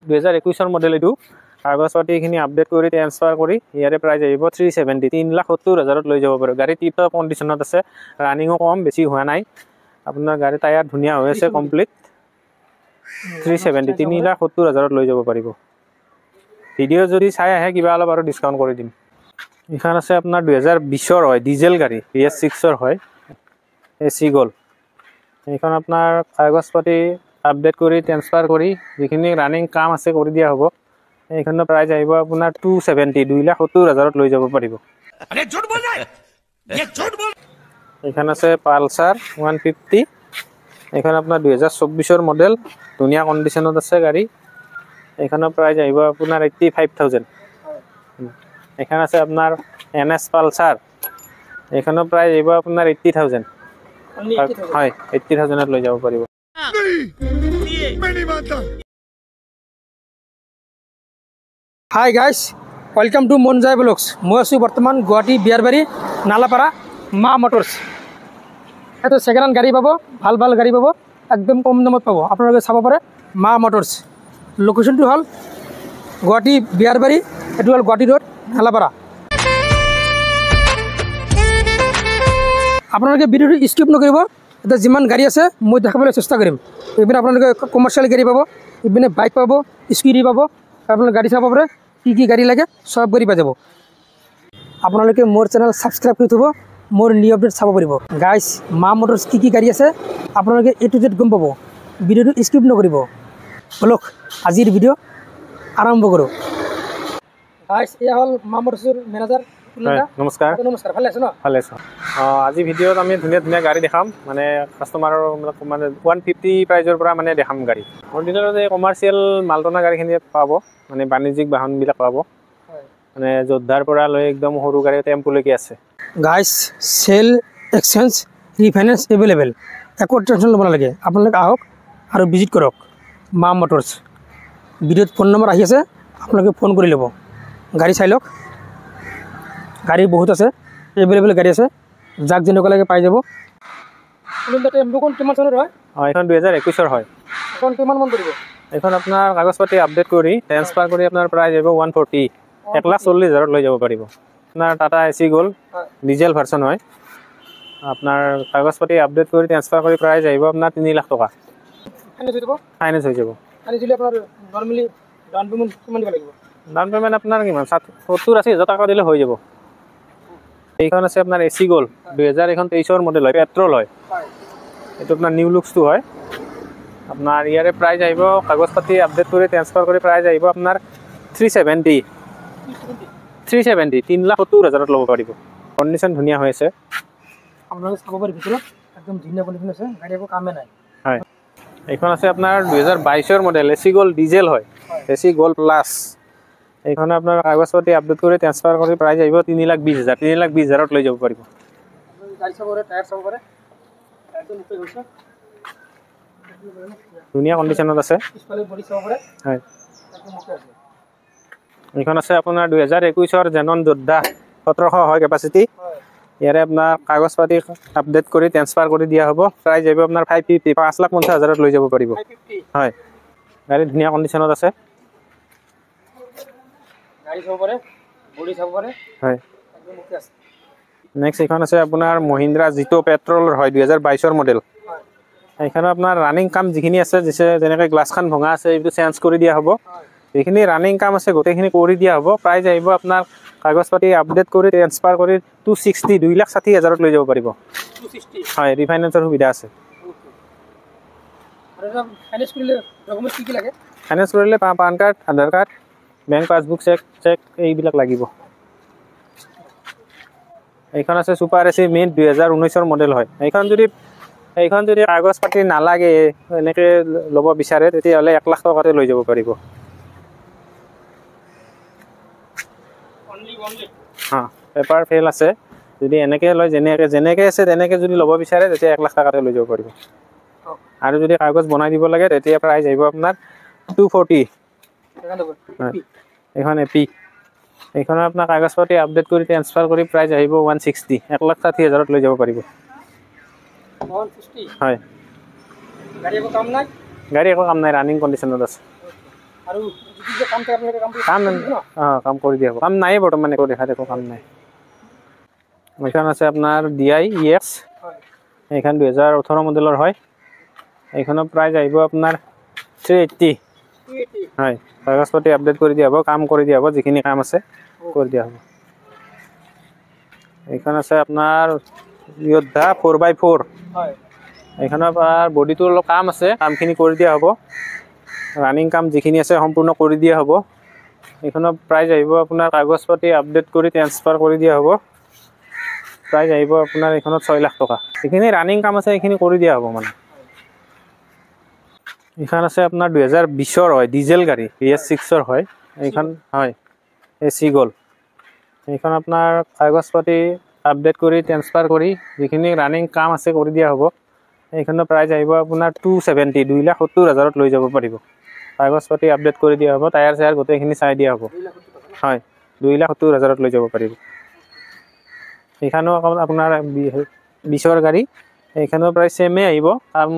2021 model এইটো কাগজ পাতিখিনি আপডেট কৰি ট্ৰান্সফাৰ কৰি ইয়াৰে প্ৰাইচ আহিব 370 3,70,000 লৈ যাব পাৰো গাড়ী টিপ টপ কণ্ডিশ্যনত আছে ৰানিংও কম বেছি হোৱা নাই আপোনাৰ গাড়ী টায়াৰ ধুনীয়া হৈ আছে কমপ্লিট 370 3,70,000 লৈ যাব পাৰিব ভিডিও যদি চাই আহে কিবা অলপ আৰু ডিসকাউন্ট কৰি দিম এখন আছে আপোনাৰ 2020 হয় ডিজেল গাড়ী PS6 হয় AC গোল্ড এখন আপোনাৰ কাগজ পাতি আপডেট কৰি ট্ৰান্সফাৰ কৰি যিখিনি ৰানিং কাম আছে কৰি দিয়া হ'ব এইখনৰ প্ৰাইস আহিব আপোনাৰ 270 2,70,000 লৈ যাব পাৰিব अरे झूठ बोल रहा है ये झूठ बोल এইখন আছে পালসার 150 এইখন আপোনাৰ 2024 মডেল ধুনীয়া কন্ডিশনত আছে গাড়ী এইখনৰ প্ৰাইস আহিব আপোনাৰ 85,000 এইখন আছে আপোনাৰ NS পালসাৰ এইখনৰ প্ৰাইস আহিব আপোনাৰ 80,000 হয় 80,000 লৈ যাব পাৰিব मैं नहीं मानता hi guys welcome to Manjay blogs मैं आसो बर्तमान गुवाहाटी बियारबारी नालापारा मा मोटर्स ये सेकेंड हैंड गाड़ी पाबो ভাল ভাল गाड़ी पाबो एकदम कम दामत पाबो आपनालोके चाब पारे मा मोटर्स लोकेशन तो हल गुवाहाटी बियारबारी एटु हल Guwahati road Nalapara आपनालोके video skip नकरिब এটা जिमान गाड़ी আছে মই দেখাবলৈ চেষ্টা কৰিম ইপিনে আপোনালোকে কমাৰ্শিয়াল গাড়ী পাব ইপিনে বাইক পাব স্কুটি পাব আপোনালোকে গাড়ী চাব পাৰে কি গাড়ী লাগে সব গাড়ী পাই যাব আপোনালোকে মোৰ চেনেল সাবস্ক্ৰাইব কৰি থব মোৰ নিউ আপডেট চাব পাৰিব গাইস মা মোটরস কি গাড়ী আছে আপোনালোকে এ টু জেড গম পাব ভিডিওটো স্কিপ নকৰিব ব্লগ আজিৰ ভিডিও আৰম্ভ কৰো গাইস এ হল মা মোটৰসৰ ম্যানেজাৰ নমস্কাৰ নমস্কাৰ ভালে আছে ন ভালে আছে আজি ভিডিওত আমি ধুনীয়া ধুনীয়া গাড়ী দেখাম মানে কাস্টমাৰৰ মানে 150 প্ৰাইজৰ পৰা মানে দেখাম গাড়ী অৰিজিনাল যে কমাৰ্শিয়াল মালটনা গাড়ীখিনি পাব মানে বাণিজ্যিক বাহনবিলাক পাব মানে যোদ্ধাৰ পৰা লৈ একদম সৰু গাড়ী টেম্পোলৈকে আছে গাইস সেল এক্সচেঞ্জ ৰিফাইন্যান্স এভেলেবল একো টেনশন লব নালাগে আপোনালোক আহক আৰু ভিজিট কৰক মা মোটৰস ভিডিওত ফোন নম্বৰ আহি আছে আপোনালোকে ফোন কৰি ল'ব গাড়ী চাই লওক গাড়ী বহুত আছে এভেলেবল গাড়ী আছে যাক যেনেকুৱা লাগে পাই যাব টেম্পোখন কিমান চনৰ হয় এখন 2021 হয় এখন কিমান মান পৰিব এখন আপোনাৰ কাগজ পাতি আপডেট কৰি ট্ৰান্সফাৰ কৰি আপোনাৰ প্ৰাইস আহিব 140 1,40,000 লৈ যাব পাৰিব আপোনাৰ টাটা AC গোল্ড ডিজেল ভাৰ্সন হয় আপোনাৰ কাগজ পাতি আপডেট কৰি ট্ৰান্সফাৰ কৰি প্ৰাইস আহিব আপোনাৰ 3 লাখ টকা ফাইনেন্স হৈ যাব দিলে আপোনাৰ নৰমালি ডাউন পেমেন্ট কিমান দিব লাগিব ডাউন পেমেন্ট আপোনাৰ কিমান 70-80,000 টকা দিলে হৈ যাব এইখন আছে আপোনাৰ AC গোল্ড 2023 মডেল হয় পেট্ৰল হয় এটো আপোনাৰ নিউ লুকসটো হয় আপোনাৰ ইয়াৰে প্ৰাইস আহিব কাগজ পাতি আপডেট কৰি ট্ৰান্সফাৰ কৰি প্ৰাইস আহিব আপোনাৰ 370 3,70,000 ল'ব পাৰিব কন্ডিশন ধুনীয়া হৈ আছে আপোনালোকে চাব পাৰি ভিতৰত একদম ধুনীয়া কন্ডিশন আছে গাড়ী একো কামে নাই হয় এইখন আছে আপোনাৰ 2022 মডেল AC গোল্ড ডিজেল হয় AC গোল্ড প্লাস এইখন আপোনাৰ কাগজ পাতি আপডেট কৰি ট্ৰান্সফাৰ কৰি প্ৰাইস আহিব 3,20,000 3,20,000 লৈ যাব পাৰিব গাড়ী চাব পাৰে টায়াৰ চাব পাৰে একদম ওকে হৈছে ধুনীয়া কন্ডিশনত আছে পিছফালে বডি চাব পাৰে হয় একদম ওকে আছে এইখন আছে আপোনাৰ 2021 জেনন যোদ্ধা 1700 হয় কেপাসিটি ইয়াৰে আপোনাৰ কাগজ পাতি আপডেট কৰি ট্ৰান্সফাৰ কৰি দিয়া হ'ব প্ৰাইস আহিব আপোনাৰ 550 5,50,000 লৈ যাব পাৰিব হয় গাড়ী ধুনীয়া কন্ডিশনত আছে গাড়ী চাব পাৰে বডি চাব পাৰে হয় একদম ওকে আছে নেক্সট এইখন আছে আপোনাৰ মহিন্দ্ৰা জিটো পেট্ৰলৰ হয় 2022 মডেল এইখন আপোনাৰ ৰানিং কাম যিখিনি আছে যেনেকৈ গ্লাছখন ভঙা আছে এইটো চেঞ্জ কৰি দিয়া হ'ব যিখিনি ৰানিং কাম আছে গোটেইখিনি কৰি দিয়া হ'ব প্ৰাইস আহিব আপোনাৰ কাগজ পাতি আপডেট কৰি ট্ৰান্সফাৰ কৰি 260 2,60,000 লৈ যাব পাৰিব 260 হয় ৰিফাইনেন্সৰ সুবিধা আছে আৰু ফাইনেন্স কৰিলে ডকুমেন্টছ কি লাগে ফাইনেন্স কৰিলে পান কাৰ্ড আধাৰ কাৰ্ড বেংক পাছবুক চেক এইবিলাক লাগিব এইখন আছে সুপাৰ AC মিড 2019 মডেল হয় এইখন যদি কাগজ পাতি নালাগে এনেকৈ ল'ব বিচাৰে তেতিয়াহ'লে 1 লাখ টকাতে লৈ যাব পাৰিব হ্যাঁ পেপাৰ ফেল আছে যদি এনেকৈ লয় যেনেকৈ আছে তেনেকৈ যদি ল'ব বিচাৰে তেতিয়া 1 লাখ টকাতে লৈ যাব পাৰিব আৰু যদি কাগজ বনাই দিব লাগে তেতিয়া প্ৰাইস আহিব আপোনাৰ 240 এখন AP এইখন আপোনাৰ কাগজ পাতি আপডেট কৰি ট্ৰান্সফাৰ কৰি প্ৰাইস আহিব 160 1,60,000 লৈ যাব পাৰিব 160 হয় গাড়ী একো কাম নাই ৰানিং কন্ডিশনত আছে আৰু যদি যে কাম থাকে আপোনালোকে কাম কাম কৰি দিয়া হ'ব কাম নাই বৰ্তমান একো দেখা দেখো কাম নাই এইখন আছে আপোনাৰ DI EX হয় এইখন 2018 মডেলৰ হয় এইখনৰ প্ৰাইচ আহিব আপোনাৰ 380 হয় কাগজ পাতি আপডেট কৰি দিয়া হ'ব কাম কৰি দিয়া হ'ব যিখিনি কাম আছে কৰি দিয়া হ'ব এইখন আছে আপোনাৰ Yodha 4x4 হয় এইখনৰ বডিটো অলপ কাম আছে কামখিনি কৰি দিয়া হ'ব ৰানিং কাম যিখিনি আছে সম্পূৰ্ণ কৰি দিয়া হ'ব এইখনৰ প্ৰাইচ আহিব আপোনাৰ কাগজ পাতি আপডেট কৰি ট্ৰান্সফাৰ কৰি দিয়া হ'ব প্ৰাইচ আহিব আপোনাৰ এইখনত 6 লাখ টকা যিখিনি ৰানিং কাম আছে এইখিনি কৰি দিয়া হ'ব মানে এইখন আছে আপোনাৰ 2020 হয় ডিজেল গাড়ী BS6 হয় এইখন হয় AC Gold এইখন আপোনাৰ কাগজ পাতি আপডেট কৰি ট্ৰান্সফাৰ কৰি যিখিনি ৰানিং কাম আছে কৰি দিয়া হ'ব এইখনৰ প্ৰাইচ আহিব আপোনাৰ 270 2,70,000 লৈ যাব পাৰিব কাগজ পাতি আপডেট কৰি দিয়া হ'ব টায়াৰ চায়াৰ গোটেইখিনি চাই দিয়া হ'ব হয় 2,70,000 লৈ যাব পাৰিব এইখানো আপোনাৰ 20ৰ গাড়ী এইখানৰ প্ৰায় সেমে আহিব কাম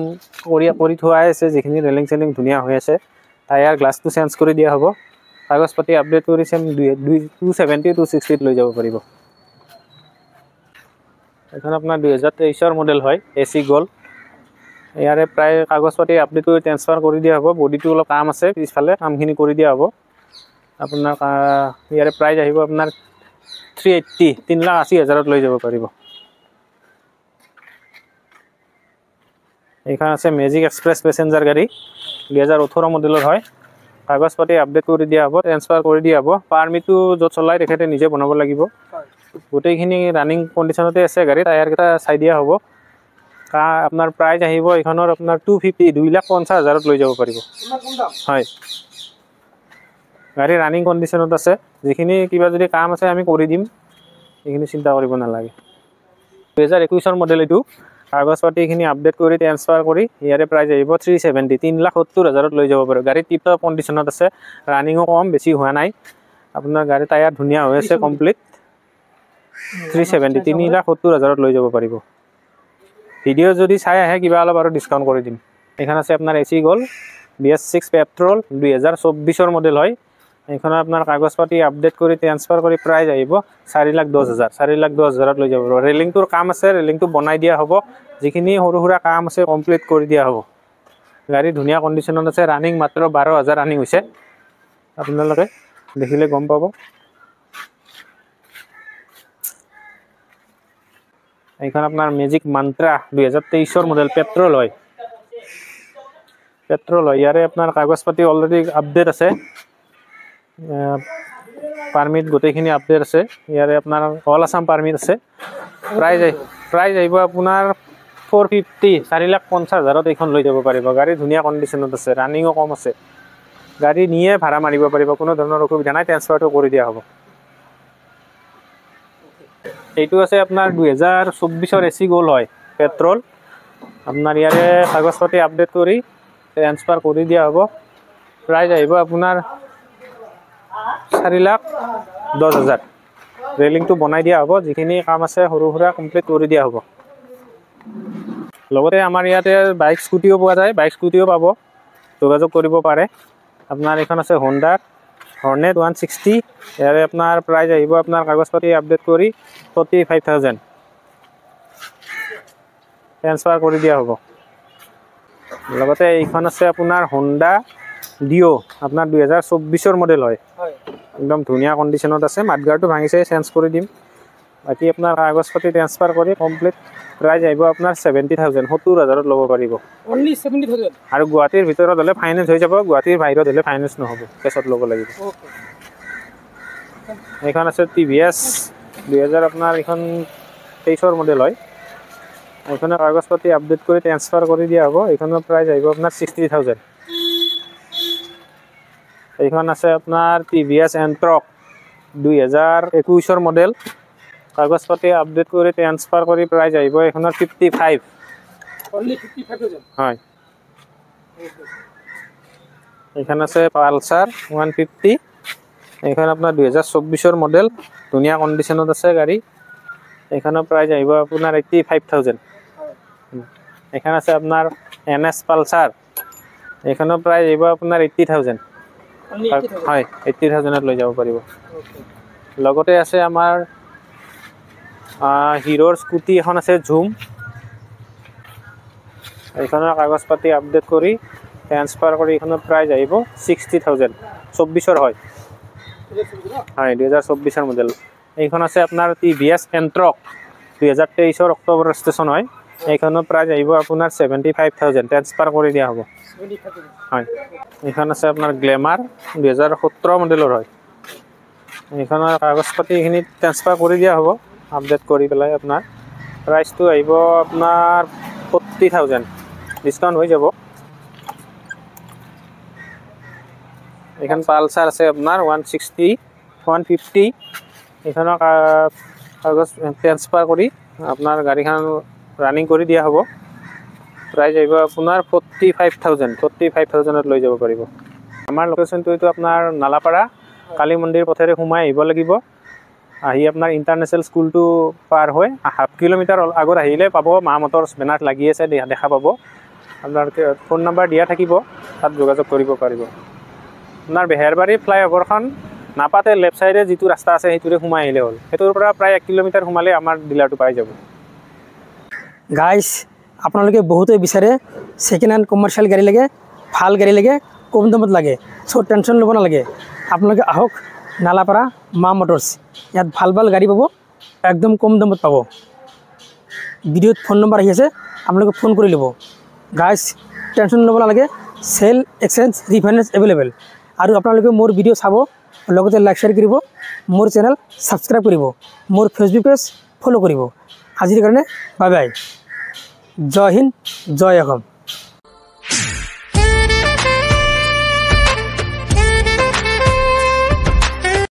কৰি থোৱাই আছে যিখিনি ৰেলিং চেলিং ধুনীয়া হৈ আছে টায়াৰ গ্লাছটো চেঞ্জ কৰি দিয়া হ'ব কাগজ পাতি আপডেট কৰি সেম 270 260 লৈ যাব পাৰিব এখন আপোনাৰ 2023ৰ মডেল হয় AC Gold ইয়াৰে প্ৰায় কাগজ পাতি আপডেট কৰি ট্ৰান্সফাৰ কৰি দিয়া হ'ব বডিটো অলপ কাম আছে পিছফালে কামখিনি কৰি দিয়া হ'ব আপোনাৰ ইয়াৰে প্ৰাইচ আহিব আপোনাৰ 380 3,80,000 লৈ যাব পাৰিব এইখন আছে মেজিক এক্সপ্ৰেছ পেসেঞ্জাৰ গাড়ী 2018 মডেলৰ হয় কাগজ পাতি আপডেট কৰি দিয়া হ'ব ট্ৰান্সফাৰ কৰি দিয়া হ'ব পাৰমিটটো য'ত চলাই তেখেতে নিজে বনাব লাগিব গোটেইখিনি ৰানিং কণ্ডিশ্যনতে আছে গাড়ী টায়াৰ কেইটা চাই দিয়া হ'ব আপোনাৰ প্ৰাইচ আহিব এইখনৰ আপোনাৰ 250 2,50,000 লৈ যাব পাৰিব হয় গাড়ী ৰানিং কণ্ডিশ্যনত আছে যিখিনি কিবা যদি কাম আছে আমি কৰি দিম এইখিনি চিন্তা কৰিব নালাগে 2021ৰ মডেল এইটো কাগজ পাতিখিনি আপডেট কৰি ট্ৰান্সফাৰ কৰি ইয়াৰে প্ৰাইচ আহিব 370 3,70,000 লৈ যাব পাৰিব গাড়ী টিপ টপ কণ্ডিশ্যনত আছে ৰানিঙো কম বেছি হোৱা নাই আপোনাৰ গাড়ী টায়াৰ ধুনীয়া হৈ আছে কমপ্লিট 370 3,70,000 লৈ যাব পাৰিব ভিডিঅ' যদি চাই আহে কিবা অলপ আৰু ডিছকাউণ্ট কৰি দিম এইখন আছে আপোনাৰ AC Gold BS6 পেট্ৰল 2024ৰ মডেল হয় এইখন আপোনাৰ কাগজ পাতি আপডেট কৰি ট্ৰান্সফাৰ কৰি প্ৰাইচ আহিব 4,10,000 4,10,000 লৈ যাব ৰেলিংটোৰ কাম আছে ৰেলিংটো বনাই দিয়া হ'ব যিখিনি সৰু সুৰা কাম আছে কমপ্লিট কৰি দিয়া হ'ব গাড়ী ধুনীয়া কণ্ডিশ্যনত আছে ৰানিং মাত্ৰ 12,000 ৰানিং হৈছে আপোনালোকে দেখিলে গম পাব এইখন আপোনাৰ মেজিক মান্ত্ৰা 2023ৰ মডেল পেট্ৰল হয় ইয়াৰে আপোনাৰ কাগজ পাতি অলৰেডি আপডেট আছে পাৰমিট গোটেইখিনি আপডেট আছে ইয়াৰে আপোনাৰ অল আসাম পাৰমিট আছে প্ৰাইচ আহিব আপোনাৰ 450 4,50,000 এইখন লৈ যাব পাৰিব গাড়ী ধুনীয়া কণ্ডিশ্যনত আছে ৰানিঙো কম আছে গাড়ী নিয়ে ভাড়া মাৰিব পাৰিব কোনো ধৰণৰ অসুবিধা নাই ট্ৰান্সফাৰটো কৰি দিয়া হ'ব এইটো আছে আপোনাৰ 2024ৰ AC Gold হয় পেট্ৰল আপোনাৰ ইয়াৰে কাগজ পাতি আপডেট কৰি ট্ৰান্সফাৰ কৰি দিয়া হ'ব প্ৰাইচ আহিব আপোনাৰ 4,10,000 ৰেলিংটো বনাই দিয়া হ'ব যিখিনি কাম আছে সৰু সুৰা কমপ্লিট কৰি দিয়া হ'ব লগতে আমাৰ ইয়াতে বাইক স্কুটিও পোৱা যায় বাইক স্কুটিও পাব যোগাযোগ কৰিব পাৰে আপোনাৰ এইখন আছে Honda Hornet 160 ইয়াৰে আপোনাৰ প্ৰাইচ আহিব আপোনাৰ কাগজ পাতি আপডেট কৰি 45,000 ট্ৰান্সফাৰ কৰি দিয়া হ'ব লগতে এইখন আছে আপোনাৰ Honda Dio আপোনাৰ 2024ৰ মডেল হয় একদম ধুনীয়া কণ্ডিশ্যনত আছে মাডগাৰটো ভাঙিছে চেঞ্জ কৰি দিম বাকি আপোনাৰ কাগজ পাতি ট্ৰান্সফাৰ কৰি কমপ্লিট প্ৰাইচ আহিব আপোনাৰ 70,000 70,000 ল'ব পাৰিব অনলি 70,000 আৰু গুৱাহাটীৰ ভিতৰত হ'লে ফাইনেন্স হৈ যাব গুৱাহাটীৰ বাহিৰত হ'লে ফাইনেন্স নহ'ব কেছত ল'ব লাগিব এইখন আছে TVS 2000 আপোনাৰ এইখন 23ৰ মডেল হয় এইখনৰ কাগজ পাতি আপডেট কৰি ট্ৰান্সফাৰ কৰি দিয়া হ'ব এইখনৰ প্ৰাইচ আহিব আপোনাৰ 60,000 এইখন আছে আপোনাৰ TVS Atrox 2021ৰ মডেল কাগজ পাতি আপডেট কৰি ট্ৰান্সফাৰ কৰি প্ৰাইচ আহিব এইখনৰ 55 অনলি 55,000 হয় এইখন আছে Pulsar 150 এইখন আপোনাৰ 2024ৰ মডেল ধুনীয়া কণ্ডিশ্যনত আছে গাড়ী এইখনৰ প্ৰাইচ আহিব আপোনাৰ 85,000 এইখন আছে আপোনাৰ NS Pulsar এইখনৰ প্ৰাইচ আহিব আপোনাৰ 80,000 হয় 80,000 লৈ যাব পাৰিব। লগতে আছে আমাৰ হিৰোৰ স্কুটি এখন আছে ঝুম, এইখনৰ কাগজ পাতি আপডেট কৰি ট্ৰান্সফাৰ কৰি এইখনৰ প্ৰাইচ আহিব 60,000, 24ৰ হয় 2024 মডেল। এইখন আছে আপোনাৰ TVS এণ্ট্ৰক 2023 অক্টোবৰ ষ্টেচন হয়, এইখনৰ প্ৰাইচ আহিব আপোনাৰ 75,000, ট্ৰান্সফাৰ কৰি দিয়া হ'ব। হয়, এইখন আছে আপোনাৰ গ্লেমাৰ 2017 মডেলৰ হয়, এইখনৰ কাগজ পাতি এইখিনি ট্ৰান্সফাৰ কৰি দিয়া হ'ব আপডেট কৰি পেলাই। আপোনাৰ প্ৰাইচটো আহিব আপোনাৰ 40,000, ডিছকাউণ্ট হৈ যাব। এইখন পালচাৰ আছে আপোনাৰ 160, 150, এইখনৰ কাগজ ট্ৰান্সফাৰ কৰি আপোনাৰ গাড়ীখন ৰানিং কৰি দিয়া হ'ব। প্ৰাইচ আহিব আপোনাৰ 45,000 লৈ যাব পাৰিব। আমাৰ লোকেশ্যনটো এইটো আপোনাৰ নালাপাৰা কালী মন্দিৰ পথেৰে সোমাই আহিব লাগিব। আহি আপোনাৰ ইণ্টাৰনেশ্যনেল স্কুলটো পাৰ হৈ 1/2 কিলোমিটাৰ আগত আহিলে পাব, মা মটৰ্ছ বেনাৰ লাগি আছে দেখা পাব। আপোনাৰ ফোন নম্বৰ দিয়া থাকিব, তাত যোগাযোগ কৰিব পাৰিব। আপোনাৰ বেহেৰবাৰী ফ্লাইঅভাৰখন নাপাতে লেফ্ট ছাইডে যিটো ৰাস্তা আছে সেইটোৰে সোমাই আহিলে হ'ল, সেইটোৰ পৰা প্ৰায় 1 কিলোমিটাৰ সোমালে আমাৰ ডিলাৰটো পাই যাব। গাইজ আপোনালোকে বহুতে বিচাৰে ছেকেণ্ড হেণ্ড কমাৰ্চিয়েল গাড়ী লাগে, ভাল গাড়ী লাগে, কম দামত লাগে, চ' টেনশ্যন ল'ব নালাগে। আপোনালোকে আহক নালাপাৰা মা মটৰ্ছ, ইয়াত ভাল ভাল গাড়ী পাব, একদম কম দামত পাব। ভিডিঅ'ত ফোন নম্বৰ আহি আছে, আপোনালোকে ফোন কৰি ল'ব। গাইজ টেনশ্যন ল'ব নালাগে, চেল, এক্সচেঞ্জ, ৰিফাইনেন্স এভেইলেবল। আৰু আপোনালোকে মোৰ ভিডিঅ' চাব, লগতে লাইক শ্বেয়াৰ কৰিব, মোৰ চেনেল ছাবস্ক্ৰাইব কৰিব, মোৰ ফেচবুক পেজ ফ'ল' কৰিব। আজিৰ কাৰণে বাই বাই, জয় হিন্দ, জয় অসম।